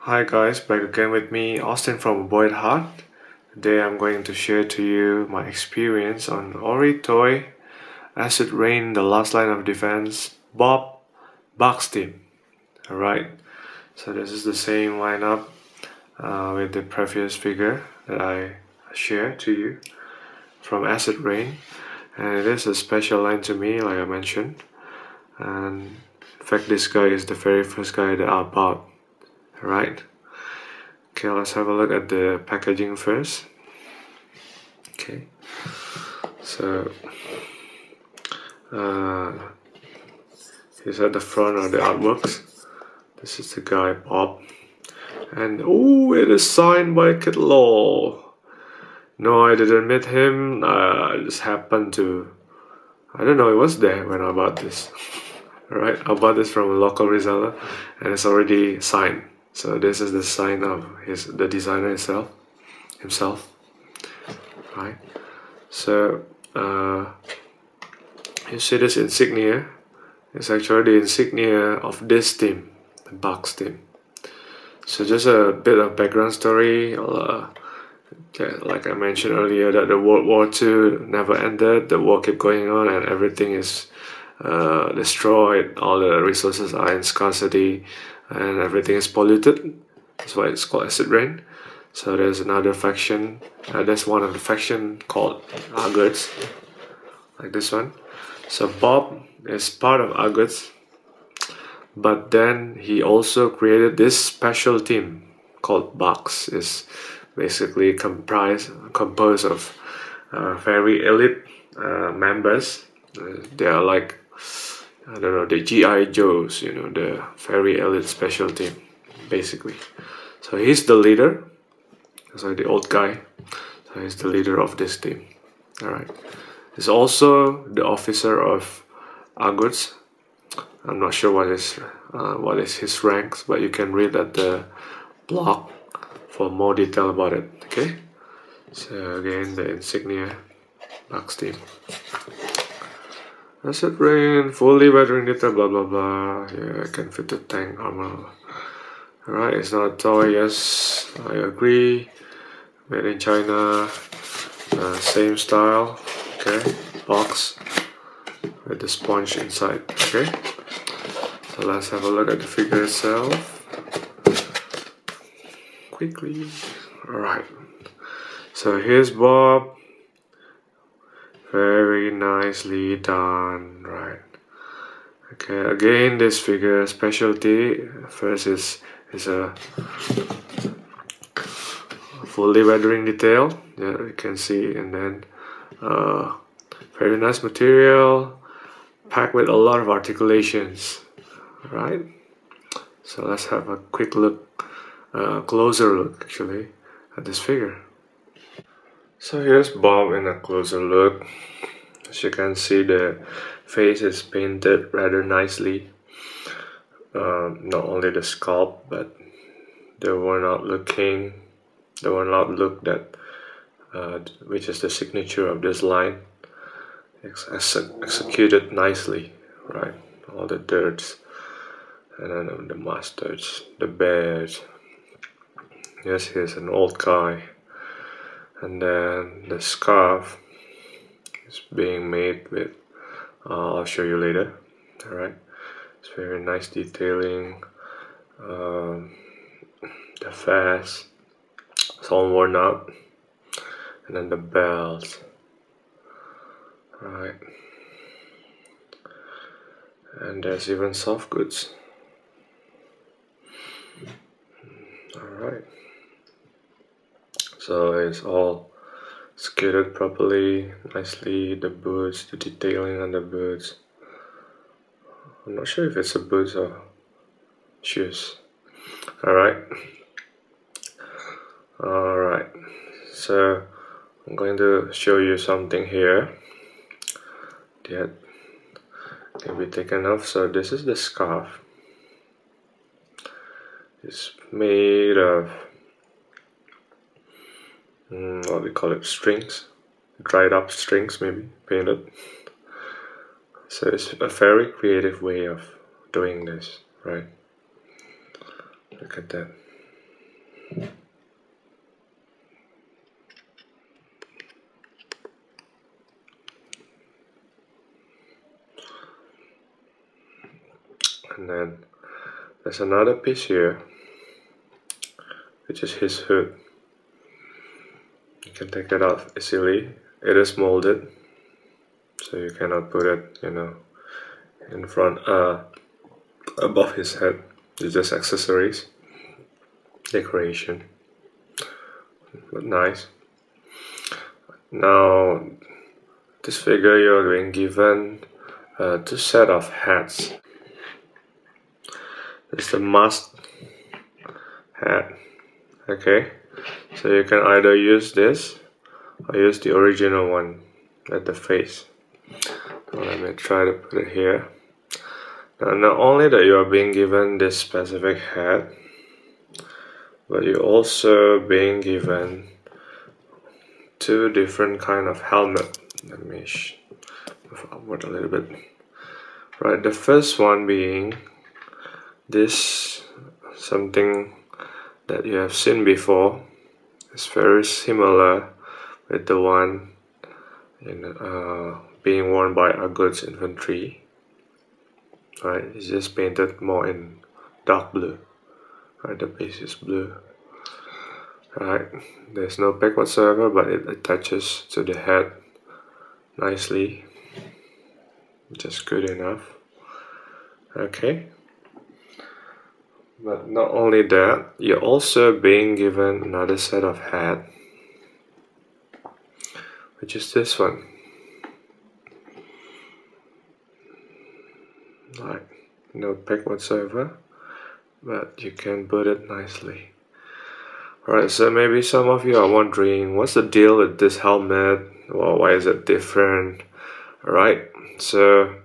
Hi guys, back again with me, Austin from Boy at Heart. Today I'm going to share to you my experience on Ori Toy, Acid Rain, The Last Line of Defense, Bob, Bugs team. Alright, so this is the same lineup with the previous figure that I shared to you from Acid Rain. And it is a special line to me, like I mentioned. And in fact, this guy is the very first guy that I bought. Alright. Okay, let's have a look at the packaging first. Okay, so here's at the front of the artworks. This is the guy Bob, and oh, it is signed by Kid Law. No, I didn't meet him. I just happened to. I don't know. It was there when I bought this. Alright, I bought this from a local reseller, and it's already signed. So this is the sign of the designer himself. Right. So you see this insignia. It's actually the insignia of this team, the Bugs team. So just a bit of background story. Like I mentioned earlier, that the World War II never ended. The war kept going on, and everything is destroyed. All the resources are in scarcity, and everything is polluted. That's why it's called acid rain. So there's another faction. There's one of the faction called Argots, like this one. So Bob is part of Argots, but then he also created this special team called Bugs. It's basically composed of very elite members. They are like, I don't know, the GI Joes, you know, the very elite special team, basically. So he's the leader. So the old guy. So he's the leader of this team. All right. He's also the officer of Argots. I'm not sure what is his ranks, but you can read at the blog for more detail about it. Okay. So again, the insignia, Bugs team. Acid rain, fully weathering detail, blah blah blah. Yeah, I can fit the tank armor. Alright, it's not a toy. Yes, I agree. Made in China. Same style. Okay, box with the sponge inside. Okay, so let's have a look at the figure itself quickly. Alright, so here's Bob. Very nicely done. Right. Okay, again, this figure specialty first is a fully weathering detail. Yeah, you can see, and then very nice material, packed with a lot of articulations. Right. So let's have a quick look, closer look actually at this figure. So here's Bob in a closer look. As you can see, the face is painted rather nicely. Not only the sculpt, but the worn-out look that which is the signature of this line. Executed nicely, right? All the dirts, and then the mustards, the bears. Yes, here's an old guy, and then the scarf is being made with. I'll show you later. All right, it's very nice detailing. The vest, it's all worn out, and then the bells. Right, and there's even soft goods. Alright, so it's all skated properly, nicely. The boots, the detailing on the boots. I'm not sure if it's a boots or shoes. Alright, so I'm going to show you something here that can be taken off. So this is the scarf. It's made of what we call it, strings. dried up strings, maybe painted. So it's a very creative way of doing this, right? Look at that. And then there's another piece here, which is his hood. You can take it off easily. It is molded, so you cannot put it, in front, above his head. It's just accessories, decoration, but nice. Now, this figure you're being given two set of hats. It's the mask hat. Okay, so you can either use this or use the original one at the face. Now let me try to put it here. Now, not only that you are being given this specific hat, but you're also being given two different kind of helmet. Let me move upward a little bit. Right, the first one being this, something that you have seen before. It's very similar with the one being worn by Agut's infantry. Right, it's just painted more in dark blue. Right, the base is blue. Right, there's no peg whatsoever, but it attaches to the head nicely. Just good enough. Okay. But not only that, you're also being given another set of hat, which is this one. Right, no peg whatsoever, but you can put it nicely. Alright, so maybe some of you are wondering, what's the deal with this helmet? Well, why is it different? Alright, so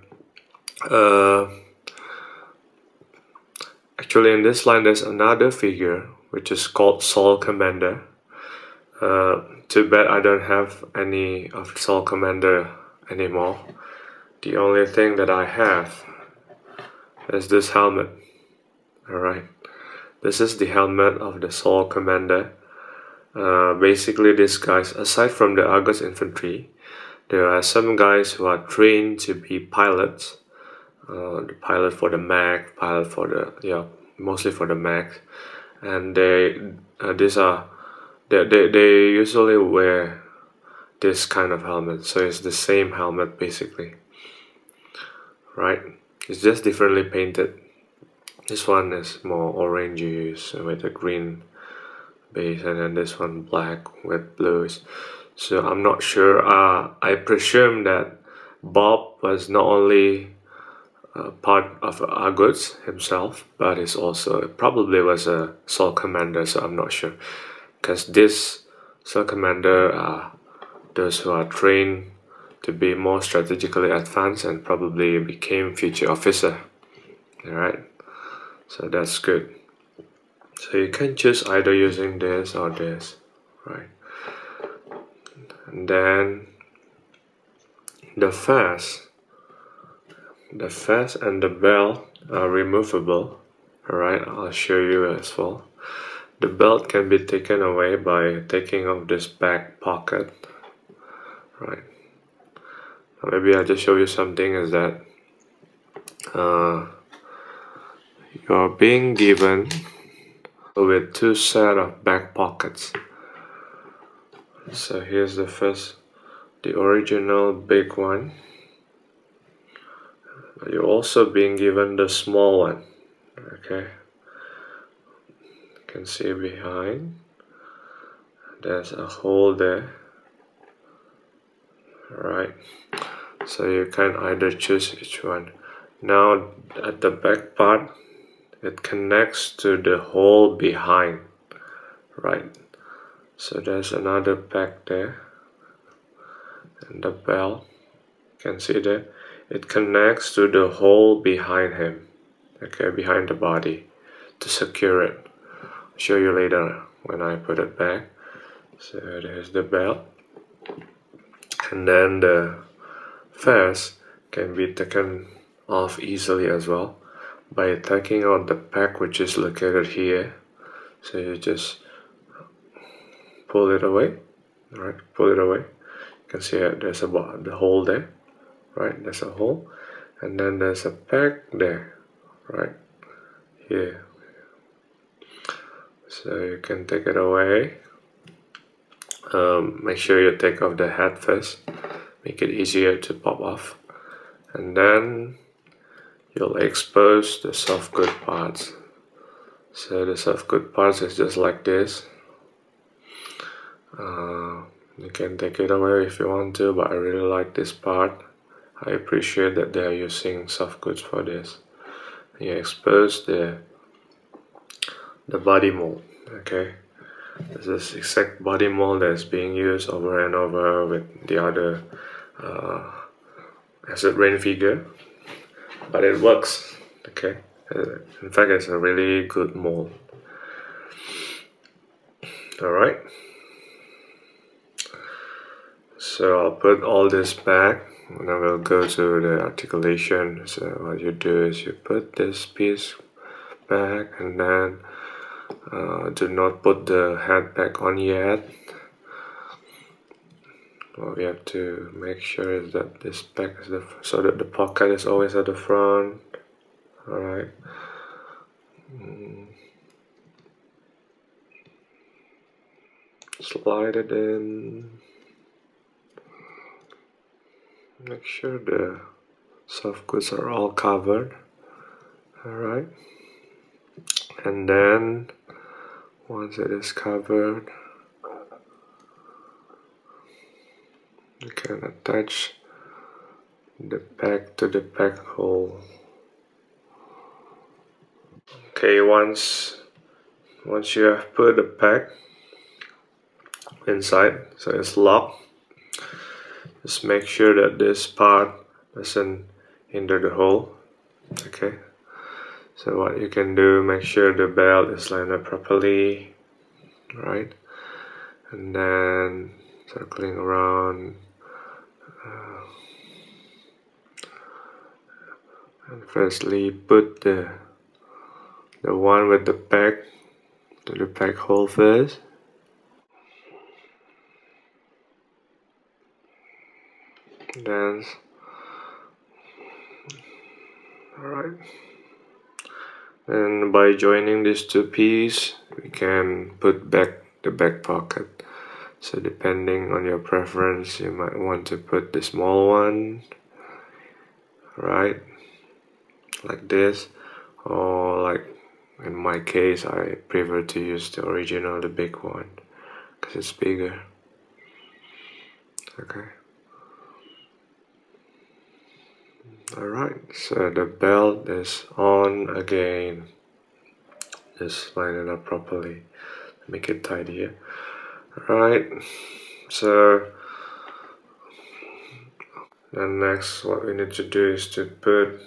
actually in this line there's another figure which is called Saul Commander. Too bad I don't have any of Saul Commander anymore. The only thing that I have is this helmet. Alright, this is the helmet of the Saul Commander. Basically these guys, aside from the Argus infantry, there are some guys who are trained to be pilots. The pilot for the mech, pilot for the, mostly for the mech, and they usually wear this kind of helmet. So it's the same helmet basically, right? It's just differently painted. This one is more orange with a green base, and then this one black with blues. So I'm not sure. I presume that Bob was not only part of Argus himself, but is also probably was a Saul Commander. So I'm not sure, because this Saul Commander are those who are trained to be more strategically advanced and probably became future officer. Alright, so that's good. So you can choose either using this or this, right? And then the fast and the belt are removable. Alright, I'll show you as well. The belt can be taken away by taking off this back pocket. Right. Now maybe I'll just show you something, is that you're being given with two set of back pockets. So here's the first, the original big one. You're also being given the small one. Okay, you can see behind there's a hole there. Alright, so you can either choose each one. Now at the back part, it connects to the hole behind, right? So there's another pack there, and the belt, you can see there, it connects to the hole behind him, okay, behind the body, to secure it. I'll show you later when I put it back. So there's the belt. And then the fast can be taken off easily as well by taking out the pack which is located here. So you just pull it away, right? Pull it away. You can see there's the hole there, right? There's a hole, and then there's a pack there, right here. So you can take it away. Make sure you take off the head first, make it easier to pop off, and then you'll expose the soft good parts. So the soft good parts is just like this. You can take it away if you want to, but I really like this part. I appreciate that they are using soft goods for this. You expose the body mold. Okay, this is exact body mold that's being used over and over with the other acid rain figure, but it works. Okay, in fact, it's a really good mold. All right, so I'll put all this back and I will go to the articulation. So what you do is you put this piece back, and then do not put the head back on yet. What we have to make sure is that this back is so that the pocket is always at the front. All right. Slide it in. Make sure the soft goods are all covered. All right. And then once it is covered, you can attach the pack to the pack hole. Okay, once you have put the pack inside, so it's locked, just make sure that this part doesn't hinder the hole. Okay, so what you can do, make sure the belt is lined up properly, right? And then circling around, and firstly put the one with the pack to the pack hole first. Then, alright. And by joining these two pieces, we can put back the back pocket. So depending on your preference, you might want to put the small one, right? Like this, or like in my case, I prefer to use the original, the big one, because it's bigger. Okay. Alright, so the belt is on again. Just line it up properly, make it tidier. Alright, so then next what we need to do is to put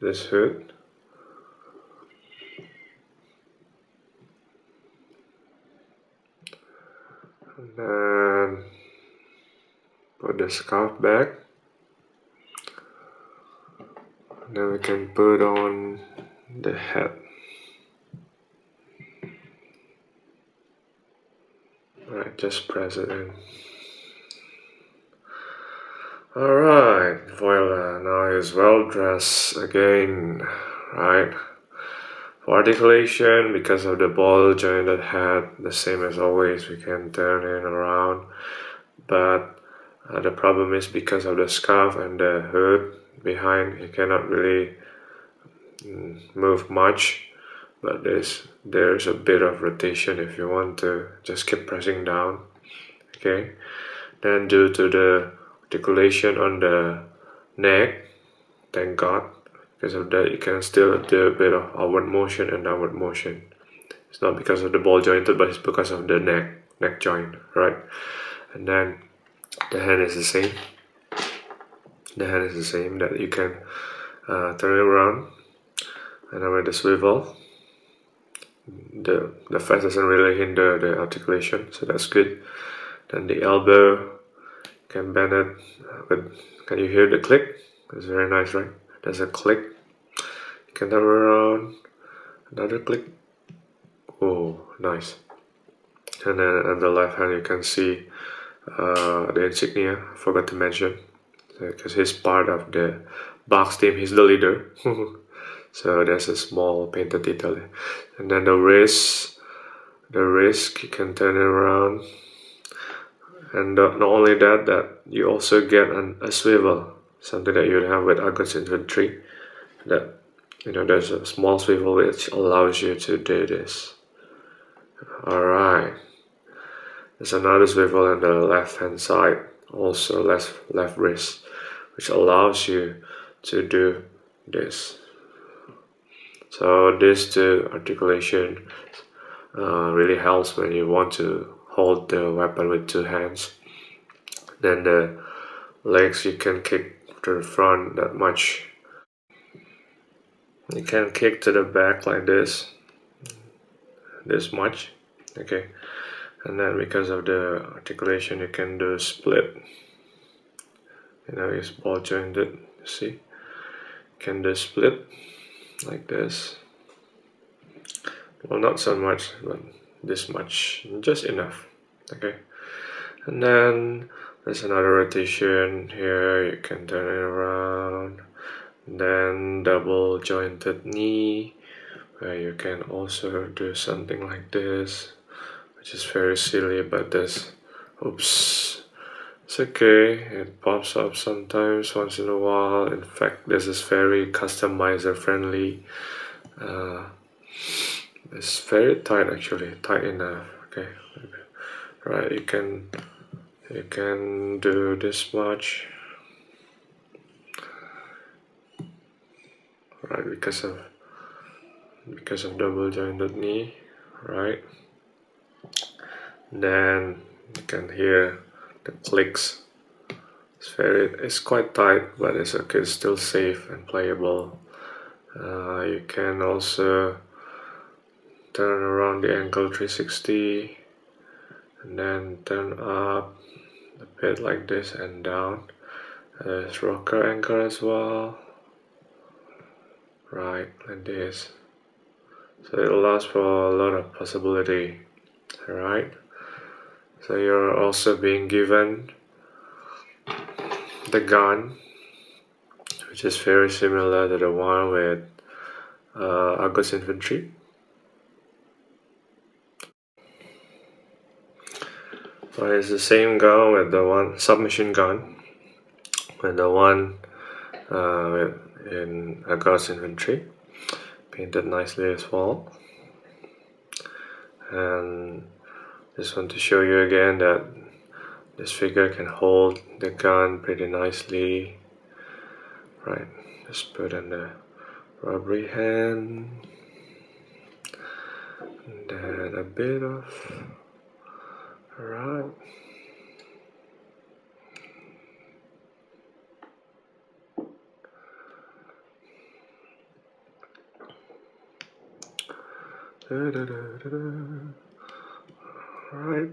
this hood and then put the scarf back. Then we can put on the hat. Right, just press it in. Alright, voila, now he's well dressed again, right? For articulation, because of the ball jointed head, the same as always, we can turn it around. But the problem is because of the scarf and the hood behind, you cannot really move much, but there's a bit of rotation if you want to. Just keep pressing down. Okay, then due to the articulation on the neck, thank God, because of that you can still do a bit of upward motion and downward motion. It's not because of the ball jointed, but it's because of the neck joint, right? And then the hand is the same. The hand is the same, that you can turn it around, and then with the swivel, the fat doesn't really hinder the articulation, so that's good. Then the elbow, can bend it with, can you hear the click? It's very nice, right? There's a click. You can turn around, another click. Oh, nice. And then on the left hand you can see the insignia. Forgot to mention, because he's part of the box team, he's the leader. So there's a small painted detail there. And then the wrist you can turn it around. And not only that you also get a swivel, something that you would have with August infantry. That, you know, there's a small swivel which allows you to do this. Alright, there's another swivel on the left hand side, also left wrist, which allows you to do this. So these two articulation really helps when you want to hold the weapon with two hands. Then the legs, you can kick to the front that much. You can kick to the back like this much. Okay, and then because of the articulation you can do split. You know, it's ball jointed, you see. You can do split like this. Well, not so much, but this much, just enough. Okay, and then there's another rotation here. You can turn it around. Then double jointed knee, where you can also do something like this, which is very silly, but this, oops, it's okay, it pops up sometimes once in a while. In fact, this is very customizer friendly. It's very tight, actually, tight enough. Okay, right, you can do this much, right, because of double jointed knee, right. Then you can hear the clicks. It's quite tight, but it's okay, it's still safe and playable. You can also turn around the ankle 360 and then turn up a bit like this and down. There's rocker ankle as well, right, like this. So it allows for a lot of possibility, right? So you're also being given the gun, which is very similar to the one with August infantry. Right, it's the same gun with the one submachine gun with the one in August infantry, painted nicely as well. And just want to show you again that this figure can hold the gun pretty nicely. Right, just put on the rubbery hand, and then a bit of, right. Right.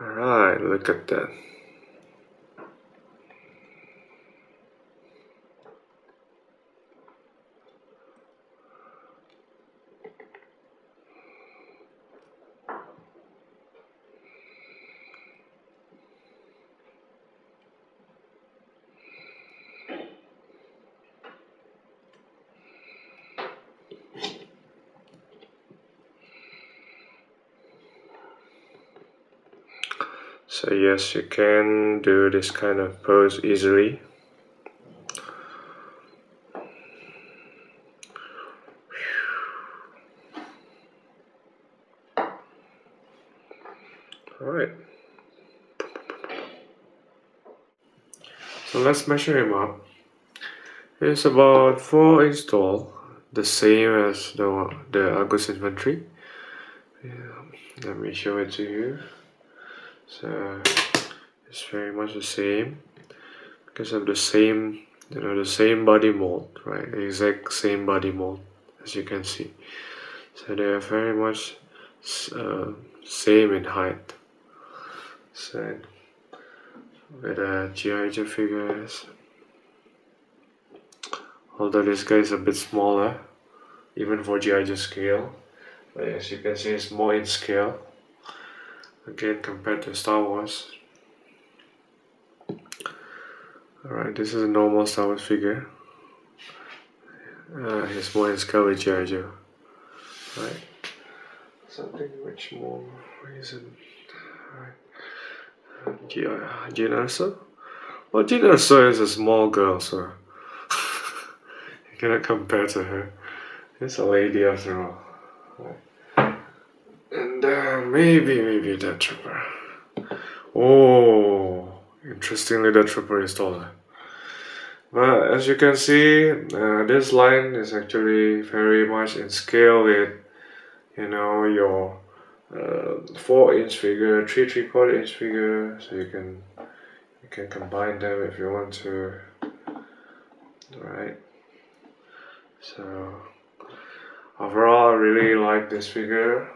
Alright, look at that. So yes, you can do this kind of pose easily. Alright. So let's measure him up. It's about 4 inch tall, the same as the August infantry. Yeah, let me show it to you. So it's very much the same because of the same, you know, the same body mold, right? Exact same body mold, as you can see. So they are very much same in height. Same with the G.I. Joe figures. Although this guy is a bit smaller, even for G.I. Joe scale. But as you can see, it's more in scale. Again, compared to Star Wars. Alright, this is a normal Star Wars figure. He's more in scale with G.I. Joe. Right. Something which more reason. Right. Jyn Erso? Well, Jyn Erso is a small girl, so you cannot compare to her. She's a lady after all. Right. And maybe that trooper. Oh, interestingly, that trooper is taller. But as you can see, this line is actually very much in scale with, you know, your 4-inch figure, 3 3/4-inch figure. So you can combine them if you want to. Right. So overall, I really like this figure.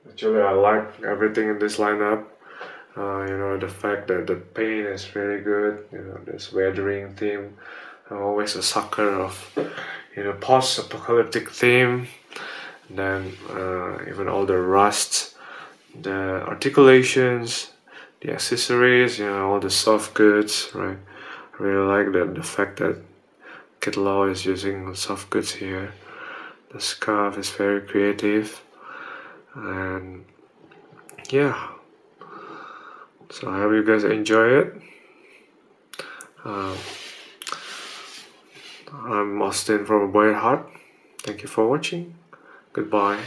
Actually, I like everything in this lineup. You know, the fact that the paint is very good. You know, this weathering theme. I'm always a sucker of, you know, post-apocalyptic theme. And then even all the rust, the articulations, the accessories, you know, all the soft goods, right? I really like the fact that Kid Law is using soft goods here. The scarf is very creative, and yeah. So I hope you guys enjoy it. I'm Austin from A Boy at Heart. Thank you for watching. Goodbye.